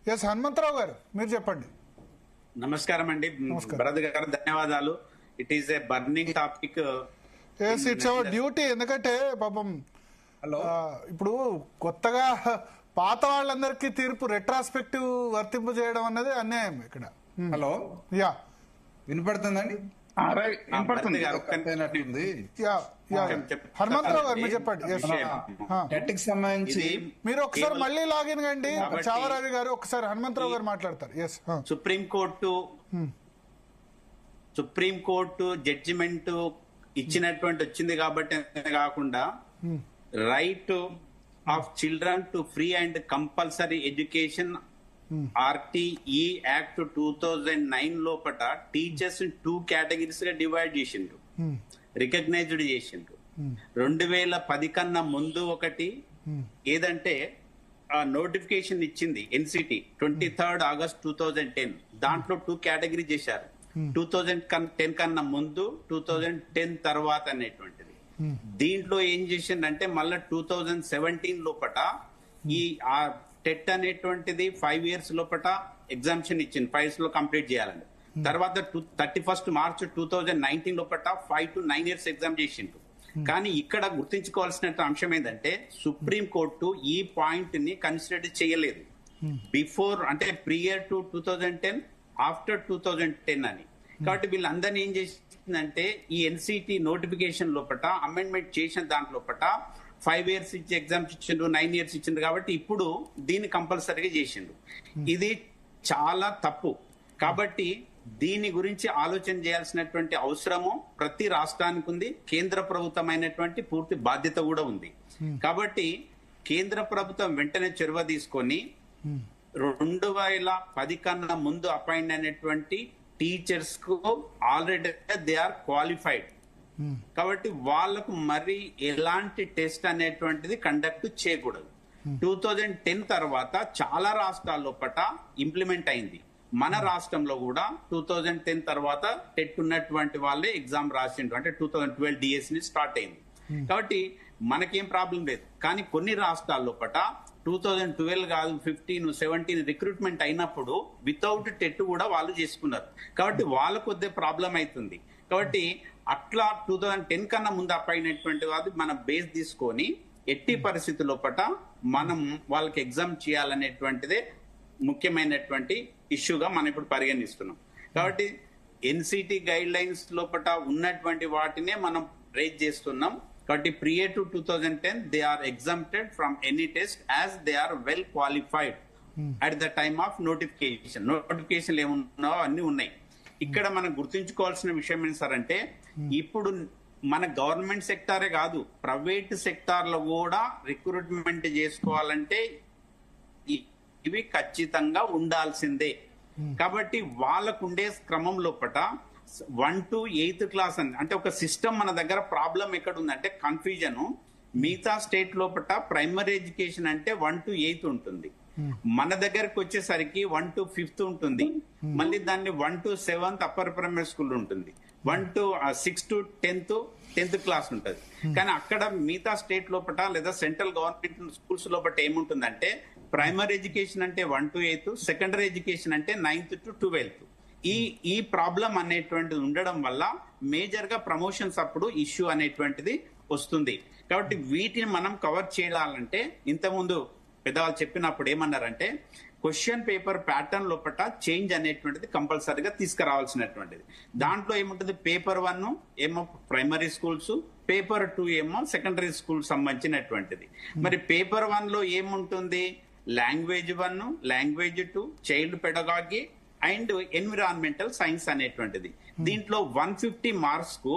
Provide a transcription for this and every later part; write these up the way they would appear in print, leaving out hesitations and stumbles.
Yes Hanumantharao గారు మీరు చెప్పండి. నమస్కారం అండి భరత్ గారు, ధన్యవాదాలు. It is a burning topic. Yes it's our duty. ఎందుకంటే పాపం ఇప్పుడు కొత్తగా పాత వాళ్ళందరికీ తీర్పు రెట్రాస్పెక్టివ్ వర్తింపు చేయడం అన్నది అన్యాయం ఇక్కడ. హలో, యా వినపడుతుందండి? హనుమంతరావు గారు మీరు చెప్పండి. టెట్కి సంబంధించి మీరు ఒకసారి మళ్ళీ లాగిన్ కండి. చావరావి గారు ఒకసారి హనుమంతరావు గారు మాట్లాడతారు. ఎస్ సుప్రీంకోర్టు జడ్జిమెంట్ ఇచ్చినటువంటి వచ్చింది కాబట్టి కాకుండా right of children to free and compulsory education RTE act 2009 లోపట టీచర్స్ 2 కేటగిరీస్ గా డివైడ్ చేసిండ్రు, రికగ్నైజ్డ్ చేసిండ్రు. 2010 కన్నా ముందు ఒకటి ఏదంటే నోటిఫికేషన్ ఇచ్చింది ఎన్సిటి 23rd August 2010. దాంట్లో 2 కేటగిరీ చేశారు, 2010 కన్నా ముందు, 2010 తర్వాత అనేటువంటిది. దీంట్లో ఏం చేసిందంటే మళ్ళా 2017 లోపట ఈ టెట్ అనేటువంటిది 5 years లోపట ఎగ్జామ్షన్ ఇచ్చింది, 5 years లో కంప్లీట్ చేయాలని. తర్వాత 31st March 2019 లోపట 5 to 9 years ఎగ్జామ్ చేసిండ్రు. కానీ ఇక్కడ గుర్తించుకోవాల్సిన అంశం ఏంటంటే సుప్రీం కోర్టు ఈ పాయింట్ ని కన్సిడర్ చేయలేదు. బిఫోర్ అంటే ప్రియర్ టు 2010, ఆఫ్టర్ 2010 అని. కాబట్టి వీళ్ళందరినీ ఏం చేసిందంటే ఈ ఎన్సిటి నోటిఫికేషన్ లోపట అమెండ్మెంట్ చేసిన దాంట్లోపట 5 years ఇచ్చి ఎగ్జామ్స్ ఇచ్చిండ్రు, 9 years ఇచ్చిండ్రు. కాబట్టి ఇప్పుడు దీన్ని కంపల్సరీగా చేసిండ్రు. ఇది చాలా తప్పు. కాబట్టి దీని గురించి ఆలోచన చేయాల్సినటువంటి అవసరము ప్రతి రాష్ట్రానికి ఉంది. కేంద్ర ప్రభుత్వమైనటువంటి పూర్తి బాధ్యత కూడా ఉంది. కాబట్టి కేంద్ర ప్రభుత్వం వెంటనే చొరవ తీసుకొని 2010 కన్నా ముందు అపాయింట్ అయినటువంటి టీచర్స్ కు ఆల్రెడీ దే ఆర్ క్వాలిఫైడ్. కాబట్టి వాళ్లకు మరి ఎలాంటి టెస్ట్ అనేటువంటిది కండక్ట్ చేయకూడదు. 2010 తర్వాత చాలా రాష్ట్రాల్లో పట ఇంప్లిమెంట్ అయింది. మన రాష్ట్రంలో కూడా 2010 తర్వాత టెట్ ఉన్నటువంటి వాళ్ళే ఎగ్జామ్ రాసిండ్రు. అంటే 2012 డిఎస్సి స్టార్ట్ అయింది. కాబట్టి మనకేం ప్రాబ్లం లేదు. కానీ కొన్ని రాష్ట్రాల్లో పట 2012 కాదు 15, 17 రిక్రూట్మెంట్ అయినప్పుడు వితౌట్ టెట్ కూడా వాళ్ళు చేసుకున్నారు. కాబట్టి వాళ్ళకు కొద్ది ప్రాబ్లం అవుతుంది. కాబట్టి అట్లా 2010 కన్నా ముందు అప్పయినటువంటి వాళ్ళు మనం బేస్ తీసుకొని ఎట్టి పరిస్థితుల్లో పట మనం వాళ్ళకి ఎగ్జామ్ చేయాలనేటువంటిదే ముఖ్యమైనటువంటి ఇష్యూగా మనం ఇప్పుడు పరిగణిస్తున్నాం. కాబట్టి ఎన్సిటి గైడ్ లైన్స్ లోపట ఉన్నటువంటి వాటినే మనం రేజ్ చేస్తున్నాం. కాబట్టి prior to 2010 they are exempted from any test as they are well qualified at the time of notification. Notification ఏమున్నాయో అన్ని ఉన్నాయి. ఇక్కడ మనం గుర్తుంచుకోవాల్సిన విషయం ఏంటి సార్ అంటే ఇప్పుడు మన గవర్నమెంట్ సెక్టారే కాదు, ప్రైవేట్ సెక్టార్ లో కూడా రిక్రూట్మెంట్ చేసుకోవాలంటే ఇవి ఖచ్చితంగా ఉండాల్సిందే. కాబట్టి వాళ్ళకు ఉండే క్రమం లోపట 1 to 8th class అంటే ఒక సిస్టమ్ మన దగ్గర ప్రాబ్లం ఎక్కడ ఉందంటే కన్ఫ్యూజన్. మిగతా స్టేట్ లోపట ప్రైమరీ ఎడ్యుకేషన్ అంటే 1 to 8th ఉంటుంది. మన దగ్గరకు వచ్చేసరికి 1 to 5th ఉంటుంది. మళ్ళీ దాన్ని 1 to 7th upper primary school ఉంటుంది. 1 to 6 to 10th క్లాస్ ఉంటుంది. కానీ అక్కడ మిగతా స్టేట్ లోపట లేదా సెంట్రల్ గవర్నమెంట్ స్కూల్స్ లోపట ఏముంటుందంటే ప్రైమరీ ఎడ్యుకేషన్ అంటే 1 to 8th, సెకండరీ ఎడ్యుకేషన్ అంటే 9th to 12th. ఈ ప్రాబ్లం అనేటువంటిది ఉండడం వల్ల మేజర్ గా ప్రమోషన్స్ అప్పుడు ఇష్యూ అనేటువంటిది వస్తుంది. కాబట్టి వీటిని మనం కవర్ చేయాలంటే ఇంతకుముందు పెద్దవాళ్ళు చెప్పినప్పుడు ఏమన్నారంటే క్వశ్చన్ పేపర్ ప్యాటర్న్ లోపల చేంజ్ అనేటువంటిది కంపల్సరీగా తీసుకురావాల్సినటువంటిది. దాంట్లో ఏముంటుంది, పేపర్ 1 ఏమో ప్రైమరీ స్కూల్స్, పేపర్ 2 ఏమో సెకండరీ స్కూల్ సంబంధించినటువంటిది. మరి పేపర్ 1 లో ఏముంటుంది, language 1, language 2, child pedagogy and environmental science అనేటువంటిది. దీంట్లో 150 మార్క్స్ కు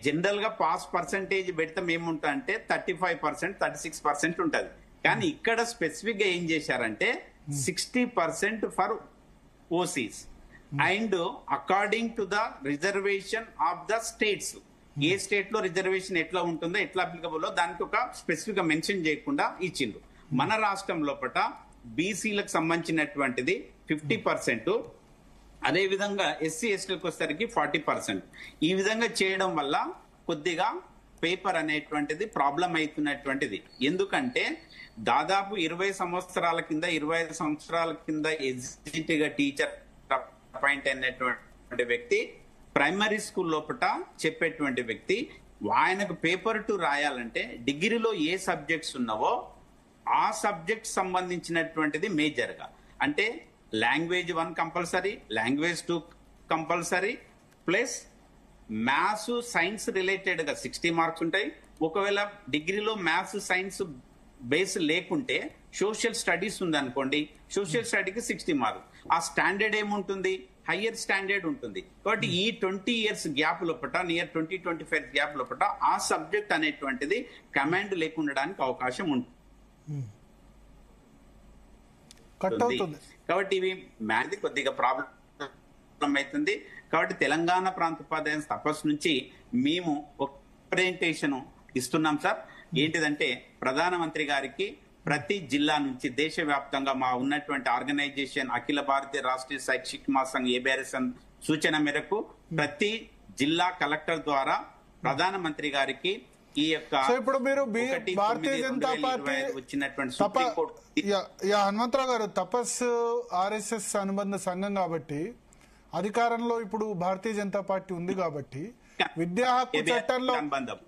జనరల్ గా పాస్ పర్సంటేజ్ పెడతాం ఏముంటా అంటే 35%, 36% ఉంటది. కానీ ఇక్కడ స్పెసిఫిక్ గా ఏం చేశారంటే 60% for OCs and according to the reservation of the states. A state లో రిజర్వేషన్ ఎట్లా ఉంటుందో, ఎట్లా అప్లికబుల్ దానికి ఒక స్పెసిఫిక్ గా మెన్షన్ చేయకుండా ఇచ్చిండ్రు. మన రాష్ట్రం లోపల బీసీలకు సంబంధించినటువంటిది 50%, అదే విధంగా ఎస్సీ ఎస్టీలకు వచ్చేసరికి 40%. ఈ విధంగా చేయడం వల్ల కొద్దిగా పేపర్ అనేటువంటిది ప్రాబ్లం అవుతున్నటువంటిది. ఎందుకంటే దాదాపు 20 సంవత్సరాల కింద 25 సంవత్సరాల కింద ఎగ్జిట్ గా టీచర్ అపాయింట్ అయినటువంటి వ్యక్తి ప్రైమరీ స్కూల్ లోపల చెప్పేటువంటి వ్యక్తి, ఆయనకు పేపర్ 2 రాయాలంటే డిగ్రీలో ఏ సబ్జెక్ట్స్ ఉన్నావో ఆ సబ్జెక్ట్ సంబంధించినటువంటిది మేజర్ గా, అంటే language 1 compulsory, language 2 compulsory, plus maths science related గా 60 మార్క్స్ ఉంటాయి. ఒకవేళ డిగ్రీలో మ్యాథ్స్ సైన్స్ బేస్ లేకుంటే సోషల్ స్టడీస్ ఉంది అనుకోండి, సోషల్ స్టడీకి 60 మార్క్స్. ఆ స్టాండర్డ్ ఏముంటుంది, హయ్యర్ స్టాండర్డ్ ఉంటుంది. కాబట్టి ఈ 20 years గ్యాప్ లోపల, నియర్ 20-25 గ్యాప్ లోపల ఆ సబ్జెక్ట్ అనేటువంటిది కమాండ్ లేకుండడానికి అవకాశం ఉంటుంది. కాబట్టి ఇవి మ్యాథ్ కొద్దిగా ప్రాబ్లం అవుతుంది. కాబట్టి తెలంగాణ ప్రాంత ఉపాధ్యాయ తపస్సు నుంచి మేము ఒక ప్రెజెంటేషన్ ఇస్తున్నాం సార్. ఏంటిదంటే ప్రధానమంత్రి గారికి ప్రతి జిల్లా నుంచి దేశవ్యాప్తంగా మా ఉన్నటువంటి ఆర్గనైజేషన్ అఖిల భారతీయ రాష్ట్రీయ శైక్షిక మహాసంఘ్ ABRS సూచన మేరకు ప్రతి జిల్లా కలెక్టర్ ద్వారా ప్రధానమంత్రి గారికి ఈ యొక్క ఇప్పుడు మీరు భారతీయ జనతా పార్టీ వచ్చినటువంటి హనుమంతరావు గారు తపస్సు RSS అనుబంధ సంఘం కాబట్టి అధికారంలో ఇప్పుడు భారతీయ జనతా పార్టీ ఉంది కాబట్టి విద్యా హక్కు చట్టంలో అనుబంధం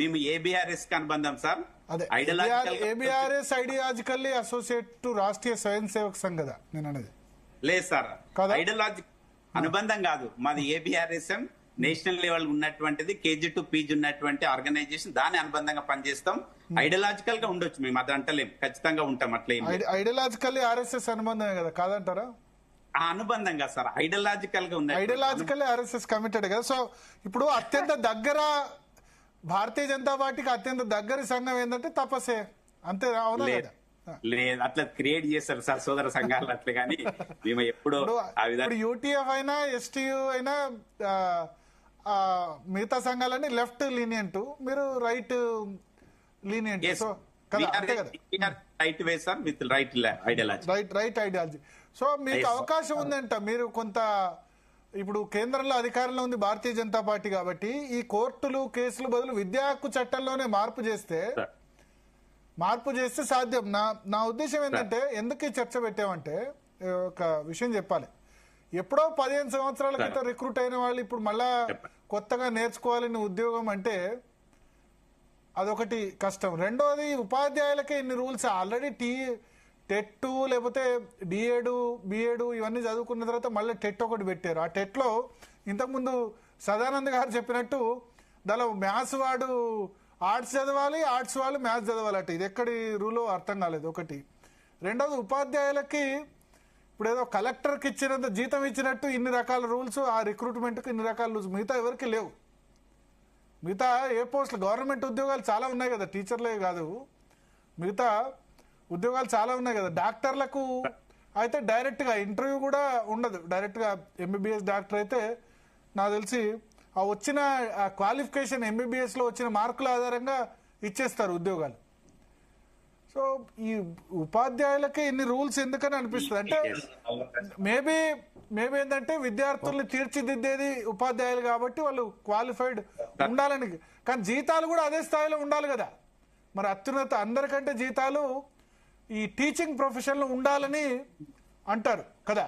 మేము ABRS కి అనుబంధం సార్. అదే ABRS ideologically associate to Rashtriya స్వయం సేవక్ సంఘ్ కదా నేను అనేది. లేదు సార్, ఐడియాలజీ అనుబంధం కాదు మాది. ABRSM నేషనల్ లెవెల్ ఉన్నటువంటిది, KG to PG ఉన్నటువంటి ఆర్గనైజేషన్, దాని అనుబంధంగా పనిచేస్తాం. ఐడియాలజికల్ గా ఉండొచ్చు, మేము అది అంటలేం, ఖచ్చితంగా ఉంటాం. అట్లే ఐడియాలజికల్లీ RSS అనుబంధమే కదా, కాదంటారా? ఆ అనుబంధంగా సార్ ఐడియాలజికల్ గా ఉన్నాయి. ఐడియాలజికల్లీ RSS కమిటెడ్ కదా. సో ఇప్పుడు అత్యంత దగ్గర భారతీయ జనతా పార్టీకి అత్యంత దగ్గర సంఘం ఏంటంటే తపస్సే, అంతే అవునా కదా? లేదు, అట్లా క్రియేట్ చేస్తారు సార్ సోదర సంఘాలు అట్లా. కానీ మేము ఎప్పుడు UTF అయినా STU అయినా మిగతా సంఘాలన్నీ లెఫ్ట్ లీనియంట్, మీరు right lenient. So right way sir with right ideology. Right ideology. So మీకు అవకాశం ఉందంట, మీరు కొంత ఇప్పుడు కేంద్రంలో అధికారంలో ఉంది భారతీయ జనతా పార్టీ కాబట్టి ఈ కోర్టులు కేసులు బదులు విద్యా హక్కు చట్టంలోనే మార్పు చేస్తే సాధ్యం. నా ఉద్దేశం ఏంటంటే ఎందుకు ఈ చర్చ పెట్టామంటే ఒక విషయం చెప్పాలి. ఎప్పుడో 15 సంవత్సరాల క్రితం రిక్రూట్ అయిన వాళ్ళు ఇప్పుడు మళ్ళా కొత్తగా నేర్చుకోవాలని ఉద్యోగం అంటే అదొకటి కష్టం. రెండోది ఉపాధ్యాయులకే ఇన్ని రూల్స్. ఆల్రెడీ టెట్ లేకపోతే D.Ed B.Ed ఇవన్నీ చదువుకున్న తర్వాత మళ్ళీ టెట్ ఒకటి పెట్టారు. ఆ టెట్లో ఇంతకుముందు సదానంద్ గారు చెప్పినట్టు దానిలో మ్యాథ్స్ వాడు ఆర్ట్స్ చదవాలి, ఆర్ట్స్ వాళ్ళు మ్యాథ్స్ చదవాలట. ఇది ఎక్కడి రూలో అర్థం కాలేదు ఒకటి. రెండోది ఉపాధ్యాయులకి ఇప్పుడు ఏదో కలెక్టర్కి ఇచ్చినంత జీతం ఇచ్చినట్టు ఇన్ని రకాల రూల్స్, ఆ రిక్రూట్మెంట్కి ఇన్ని రకాల రూల్స్ మిగతా ఎవరికి లేవు. మిగతా ఏ పోస్టులు గవర్నమెంట్ ఉద్యోగాలు చాలా ఉన్నాయి కదా, టీచర్లే కాదు, మిగతా ఉద్యోగాలు చాలా ఉన్నాయి కదా. డాక్టర్లకు అయితే డైరెక్ట్గా ఇంటర్వ్యూ కూడా ఉండదు. డైరెక్ట్గా MBBS డాక్టర్ అయితే నాకు తెలిసి ఆ వచ్చిన క్వాలిఫికేషన్ MBBSలో వచ్చిన మార్కుల ఆధారంగా ఇచ్చేస్తారు ఉద్యోగాలు. సో ఈ ఉపాధ్యాయులకి ఇన్ని రూల్స్ ఎందుకని అనిపిస్తుంది అంటే మేబీ ఏంటంటే విద్యార్థుల్ని తీర్చిదిద్దేది ఉపాధ్యాయులు కాబట్టి వాళ్ళు క్వాలిఫైడ్ ఉండాలని. కానీ జీతాలు కూడా అదే స్థాయిలో ఉండాలి కదా. మరి అత్యున్నత అందరికంటే జీతాలు ఈ టీచింగ్ ప్రొఫెషన్లో ఉండాలని అంటారు కదా.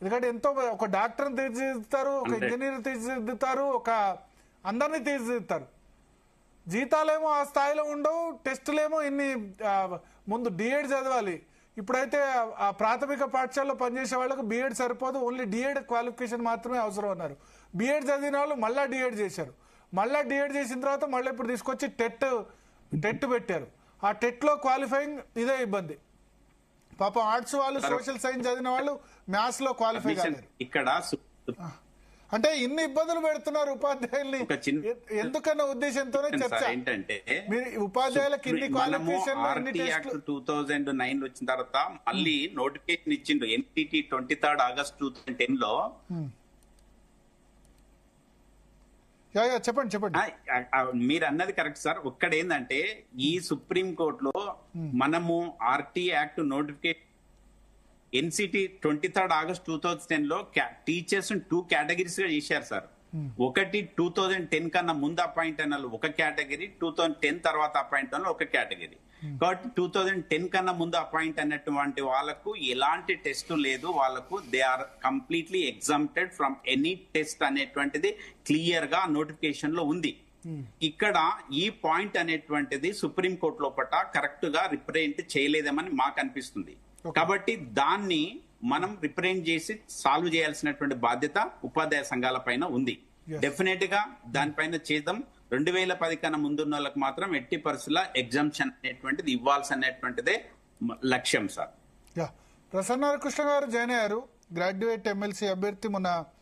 ఎందుకంటే ఎంతో ఒక డాక్టర్ని తీర్చిదిద్దుతారు, ఒక ఇంజనీర్ తీర్చిదిద్దుతారు, ఒక అందరినీ తీర్చిదిద్దుతారు. జీతాలేమో ఆ స్థాయిలో ఉండవు, టెస్టులేమో ఇన్ని ముందు D.Ed చదవాలి. ఇప్పుడైతే ఆ ప్రాథమిక పాఠశాలలో పనిచేసే వాళ్ళకు B.Ed సరిపోదు, ఓన్లీ D.Ed క్వాలిఫికేషన్ మాత్రమే అవసరం అన్నారు. B.Ed చదివిన వాళ్ళు మళ్ళీ D.Ed చేశారు. మళ్ళీ D.Ed చేసిన తర్వాత మళ్ళీ ఇప్పుడు తీసుకొచ్చి టెట్ పెట్టారు. ఆ టెట్లో క్వాలిఫైయింగ్ ఇదే ఇబ్బంది. పాపం ఆర్ట్స్ వాళ్ళు సోషల్ సైన్స్ చదివిన వాళ్ళు మ్యాథ్స్ లో క్వాలిఫై కాలేరు. ఇక్కడ అంటే ఇన్ని ఇబ్బందులు పెడుతున్నారు ఉపాధ్యాయుల్ని ఎందుకన్న ఉద్దేశంతోనే చర్చ. ఏంటంటే ఉపాధ్యాయులకు ఇన్ని క్వాలిఫికేషన్ 2009 వచ్చిన తర్వాత మళ్ళీ నోటిఫికేషన్ ఇచ్చిండు. NTT 23rd August 2010 లో. చెప్పండి. మీరు అన్నది కరెక్ట్ సార్. ఒక్కడ ఏంటంటే ఈ సుప్రీం కోర్టులో మనము RT act notification NCT 23rd August 2010 లో టీచర్స్ 2 కేటగిరీస్ గా చేశారు సార్. ఒకటి 2010 కన్నా ముందు అపాయింట్ అయిన వాళ్ళు ఒక కేటగిరీ, 2010 తర్వాత అపాయింట్ అయిన వాళ్ళు ఒక కేటగిరీ. కాబట్టి 2010 కన్నా ముందు అపాయింట్ అయినటువంటి వాళ్ళకు ఎలాంటి టెస్ట్ లేదు, వాళ్ళకు they are completely exempted from any test అనేటువంటిది క్లియర్ గా నోటిఫికేషన్ లో ఉంది. ఇక్కడ ఈ పాయింట్ అనేటువంటిది సుప్రీం కోర్టు లోపల కరెక్ట్ గా రిప్రజెంట్ చేయలేదేమని మాకు అనిపిస్తుంది. కాబట్టి దాన్ని మనం రిప్రజెంట్ చేసి సాల్వ్ చేయాల్సినటువంటి బాధ్యత ఉపాధ్యాయ సంఘాల పైన ఉంది. డెఫినెట్ గా దానిపైన చేద్దాం. 2010 కన్నా ముందున్న వాళ్ళకి మాత్రం ఎట్టి పరిస్థితుల్లో ఎగ్జామ్షన్ అనేటువంటిది ఇవ్వాల్సినటువంటిదే లక్ష్యం సార్. ప్రసన్న కృష్ణ గారు జాయిన్ అయ్యారు, గ్రాడ్యుయేట్ ఎమ్మెల్సీ అభ్యర్థి. మొన్న